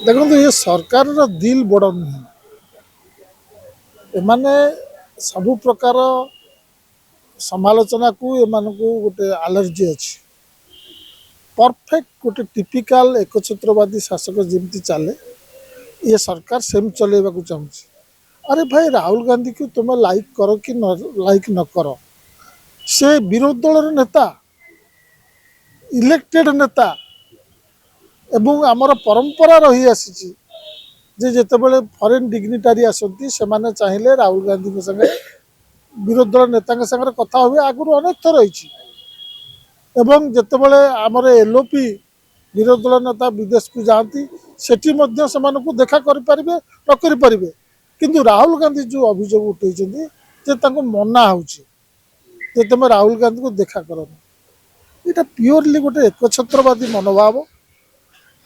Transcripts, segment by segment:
देखो ये सरकार दिल बड़ नुह एमाने सबु प्रकार समालोचना को एमानकु गोटे आलर्जी अच्छी परफेक्ट गोटे टिपिकल एकछत्रवादी शासक जमी चले ये सरकार सेम चलैवा चाहूँगी। अरे भाई राहुल गांधी को तुम लाइक कर कि न लाइक न कर से विरोधी दल नेता इलेक्टेड नेता एवं आमर परंपरा रही आसी जे जितेबाला फरेन डिग्निटारी आसती से चाहिए राहुल गांधी संगे विरोधी दल नेता सागर कथा हुए आगुरी अनेक थर रही जितेबाला आमर एलओपी विरोधी दल नेता विदेश को जाती सेठी देखा करें न करें किंतु राहुल गांधी जो अभियोग उठे मना हो तुम राहुल गांधी को देखा कर यहाँ प्योरली गोटे एकछत्रवादी मनोभाव।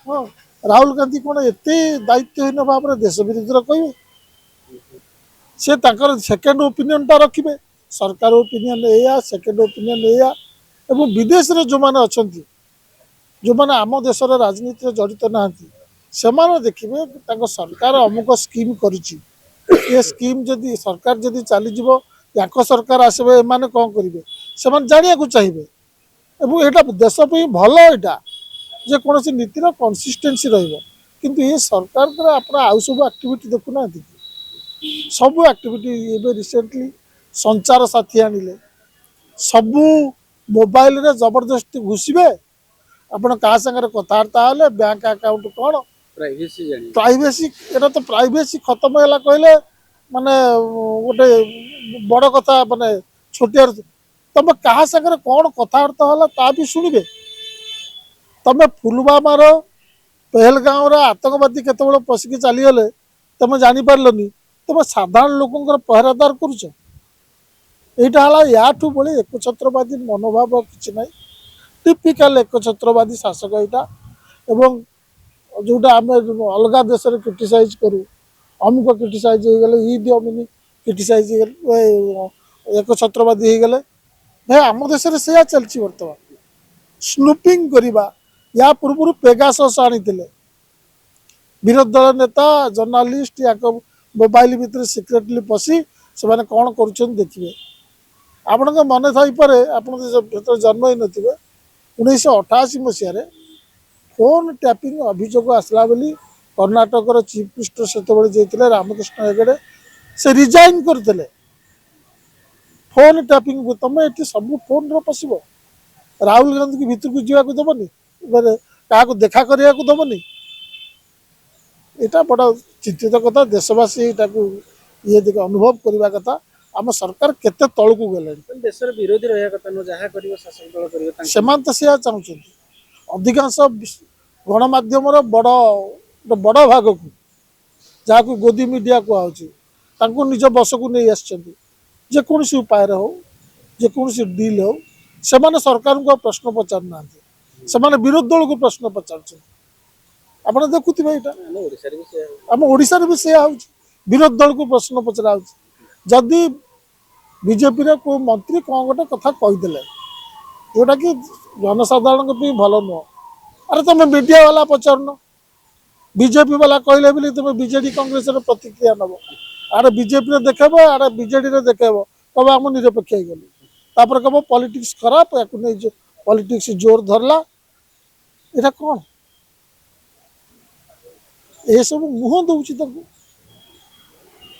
हाँ राहुल गांधी कौन एत दायित्वहीन भाव में देश विरोधी कहे से सेकेंड ओपिनियन टा रखिए सरकार ओपिनियन या सेकेंड ओपिनियन या विदेश में जो मैंने अच्छा जो मैंने आम देशर राजनीति जड़ित ना से देखिए सरकार अमुक स्कीम कर स्कीम जदि सरकार जदि चलीज या सरकार आसवे एम कौन करेंगे से जाना चाहिए यहाँ देश भल यहाँ जेकोसी नीतिर कंसिस्टेंसी रु ये सरकार द्वारा आप सब एक्टिविटी देखुना सब एक्टिविटी रिसेंटली संचार साथी आनिले सबू मोबाइल रे जबरदस्ती घुसबे आपण क्या सागर कथबार्ता बैंक अकाउंट कौन प्राइवेसी एटा तो प्राइवेसी खत्म है कहले माने गोटे बड़ कथा माने छोटिया तुम क्या सागर कौन कथबार्ता है ता भी शुणवे तुम फुलवामार पहलगाँव आतंकवादी केत पशिकी चलीगले तुम जापारे तुम साधारण लोक पहरादार करुच यहाँ या बड़ी एकछत्रवादी मनोभाव किसी ना टिपिकल एकछत्रवादी शासक यहाँ जोटा आम अलग देश क्रिटिसाइज करूँ अमुक क्रिटिसाइज हो गले ईद अमिनी क्रिटिसाइज एकछत्रवादी हो गले भाई आम देश से चलती बर्तमान स्नुपिंग करवा या पूर्व पेगासस आनी विरोधी दल नेता जर्नालीस्ट या मोबाइल भितर सिक्रेटली पशि से कौन कर देखिए आपण मन थपे आप जन्म ही नथिबे 1988 मसीह फोन टैपिंग अभियोग आसला बोली कर्णाटकर चीफ मिनिस्टर से जाते रामकृष्ण हेगड़े से रिजाइन करते फोन टैपिंग तुम ये सब फोन पशब राहुल गांधी की भितर को जावाक दबनी क्या देखा करने को दबनी यहाँ बड़ा चिंतित कथा देशवासी ये देख अनुभव करने कथा आम सरकार केते तल को गले देशर विरोधी रहा कथा न जहाँ कर शासन दल कर तो से चाहते अधिकांश गणमाध्यम बड़ बड़ भाग को जहाँ को गोदी मीडिया कहूँ निज बस को नहीं आकोसी उपाय हो जेकोसी डील हो से सरकार को प्रश्न पचारना से विरोधी दल को प्रश्न पचार आप देखुवे यहाँ आम ओडिशा भी से विरोधी दल को प्रश्न पचरा जदि बीजेपी को मंत्री कौन गोटे कथा कहीदे जोटा कि जनसाधारण भल नुह अरे तुम मीडिया वाला पचारुन बीजेपी वाला कहले बोली तुम बीजेडी कांग्रेस प्रतिक्रिया नब आड़े बीजेपी देखेब आड़े बीजेडी देखेब कब आम निरपेक्ष हो गलु तापर कब पॉलिटिक्स खराब या पॉलिटिक्स जोर धरला यहाँ कौन ये सब मुह दौर